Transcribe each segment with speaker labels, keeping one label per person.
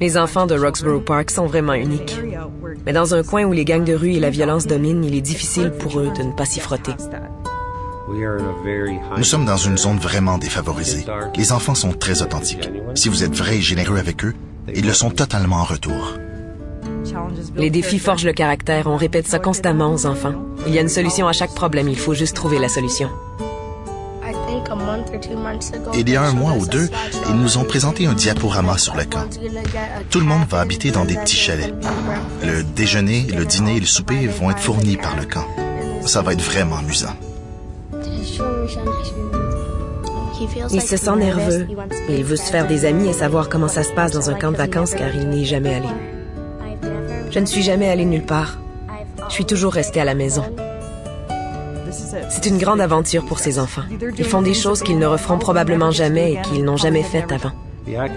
Speaker 1: Les enfants de Roxborough Park sont vraiment uniques. Mais dans un coin où les gangs de rue et la violence dominent, il est difficile pour eux de ne pas s'y frotter.
Speaker 2: Nous sommes dans une zone vraiment défavorisée. Les enfants sont très authentiques. Si vous êtes vrai et généreux avec eux, ils le sont totalement en retour.
Speaker 1: Les défis forgent le caractère, on répète ça constamment aux enfants. Il y a une solution à chaque problème, il faut juste trouver la solution.
Speaker 2: Il y a un mois ou deux, ils nous ont présenté un diaporama sur le camp. Tout le monde va habiter dans des petits chalets. Le déjeuner, le dîner et le souper vont être fournis par le camp. Ça va être vraiment amusant.
Speaker 1: Il se sent nerveux. Il veut se faire des amis et savoir comment ça se passe dans un camp de vacances car il n'y est jamais allé. Je ne suis jamais allée nulle part. Je suis toujours restée à la maison. C'est une grande aventure pour ces enfants. Ils font des choses qu'ils ne referont probablement jamais et qu'ils n'ont jamais faites avant.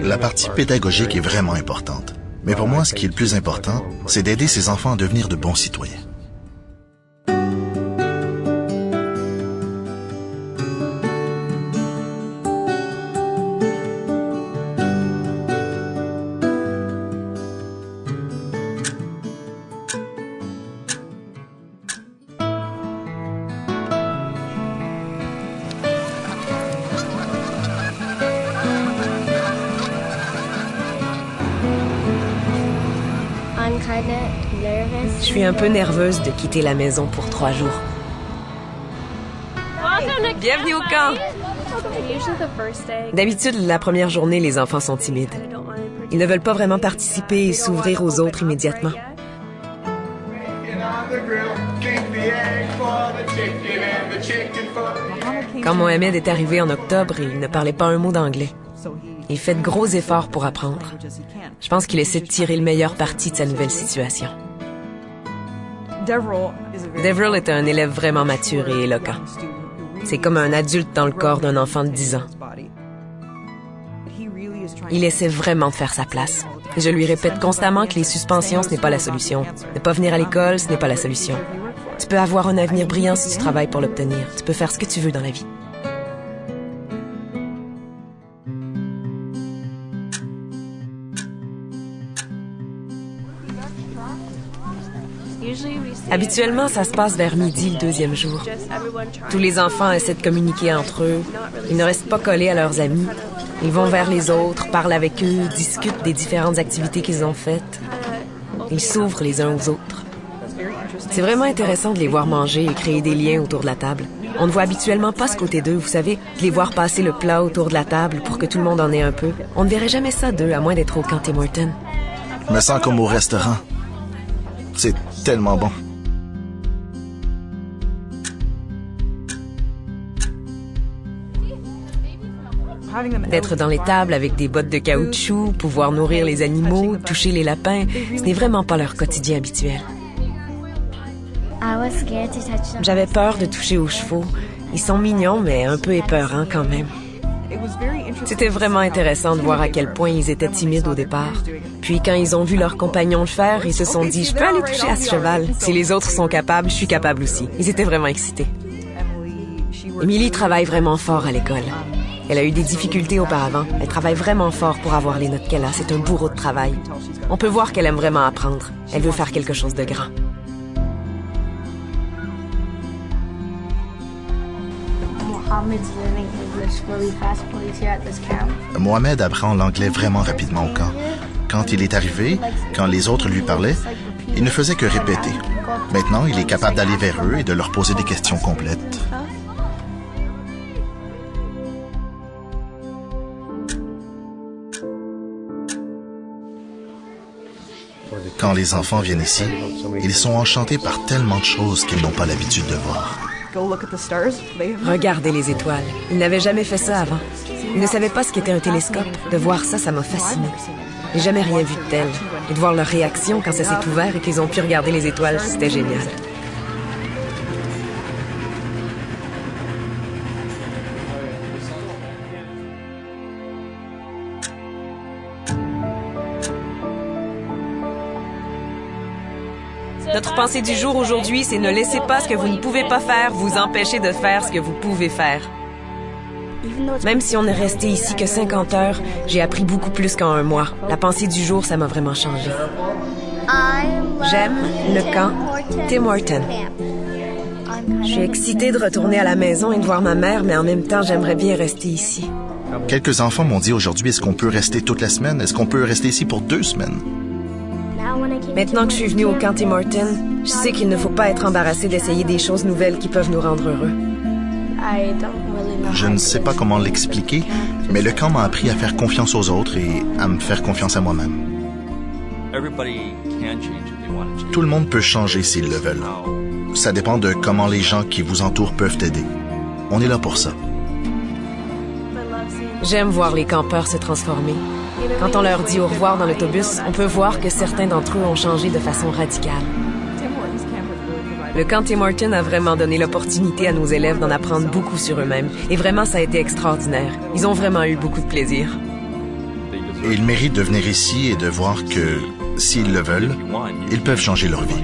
Speaker 2: La partie pédagogique est vraiment importante. Mais pour moi, ce qui est le plus important, c'est d'aider ces enfants à devenir de bons citoyens.
Speaker 1: Je suis un peu nerveuse de quitter la maison pour 3 jours. Bienvenue au camp! D'habitude, la première journée, les enfants sont timides. Ils ne veulent pas vraiment participer et s'ouvrir aux autres immédiatement. Quand Mohamed est arrivé en octobre, il ne parlait pas un mot d'anglais. Il fait de gros efforts pour apprendre. Je pense qu'il essaie de tirer le meilleur parti de sa nouvelle situation. Deverell est un élève vraiment mature et éloquent. C'est comme un adulte dans le corps d'un enfant de 10 ans. Il essaie vraiment de faire sa place. Je lui répète constamment que les suspensions, ce n'est pas la solution. Ne pas venir à l'école, ce n'est pas la solution. Tu peux avoir un avenir brillant si tu travailles pour l'obtenir. Tu peux faire ce que tu veux dans la vie. Habituellement, ça se passe vers midi le 2e jour. Tous les enfants essaient de communiquer entre eux. Ils ne restent pas collés à leurs amis. Ils vont vers les autres, parlent avec eux, discutent des différentes activités qu'ils ont faites. Ils s'ouvrent les uns aux autres. C'est vraiment intéressant de les voir manger et créer des liens autour de la table. On ne voit habituellement pas ce côté d'eux, vous savez, de les voir passer le plat autour de la table pour que tout le monde en ait un peu. On ne verrait jamais ça d'eux, à moins d'être au camp Tim Hortons.
Speaker 2: Je me sens comme au restaurant. C'est tellement bon.
Speaker 1: D'être dans les tables avec des bottes de caoutchouc, pouvoir nourrir les animaux, toucher les lapins, ce n'est vraiment pas leur quotidien habituel. J'avais peur de toucher aux chevaux. Ils sont mignons, mais un peu épeurants quand même. C'était vraiment intéressant de voir à quel point ils étaient timides au départ. Puis quand ils ont vu leurs compagnons le faire, ils se sont dit « Je peux aller toucher à ce cheval. Si les autres sont capables, je suis capable aussi. » Ils étaient vraiment excités. Emily travaille vraiment fort à l'école. Elle a eu des difficultés auparavant. Elle travaille vraiment fort pour avoir les notes qu'elle a. C'est un bourreau de travail. On peut voir qu'elle aime vraiment apprendre. Elle veut faire quelque chose de grand.
Speaker 2: Mohamed apprend l'anglais vraiment rapidement au camp. Quand il est arrivé, quand les autres lui parlaient, il ne faisait que répéter. Maintenant, il est capable d'aller vers eux et de leur poser des questions complètes. Quand les enfants viennent ici, ils sont enchantés par tellement de choses qu'ils n'ont pas l'habitude de voir.
Speaker 1: Regardez les étoiles. Ils n'avaient jamais fait ça avant. Ils ne savaient pas ce qu'était un télescope. De voir ça, ça m'a fasciné. J'ai jamais rien vu de tel. Et de voir leur réaction quand ça s'est ouvert et qu'ils ont pu regarder les étoiles, c'était génial. Notre pensée du jour aujourd'hui, c'est ne laissez pas ce que vous ne pouvez pas faire vous empêcher de faire ce que vous pouvez faire. Même si on est resté ici que 50 heures, j'ai appris beaucoup plus qu'en un mois. La pensée du jour, ça m'a vraiment changé. J'aime le camp Tim Hortons. Je suis excitée de retourner à la maison et de voir ma mère, mais en même temps, j'aimerais bien rester ici.
Speaker 2: Quelques enfants m'ont dit aujourd'hui, est-ce qu'on peut rester toute la semaine? Est-ce qu'on peut rester ici pour 2 semaines?
Speaker 1: Maintenant que je suis venue au camp Tim Hortons, je sais qu'il ne faut pas être embarrassé d'essayer des choses nouvelles qui peuvent nous rendre heureux.
Speaker 2: Je ne sais pas comment l'expliquer, mais le camp m'a appris à faire confiance aux autres et à me faire confiance à moi-même. Tout le monde peut changer s'ils le veulent. Ça dépend de comment les gens qui vous entourent peuvent t'aider. On est là pour ça.
Speaker 1: J'aime voir les campeurs se transformer. Quand on leur dit au revoir dans l'autobus, on peut voir que certains d'entre eux ont changé de façon radicale. Le camp Tim Hortons a vraiment donné l'opportunité à nos élèves d'en apprendre beaucoup sur eux-mêmes. Et vraiment, ça a été extraordinaire. Ils ont vraiment eu beaucoup de plaisir.
Speaker 2: Et ils méritent de venir ici et de voir que, s'ils le veulent, ils peuvent changer leur vie.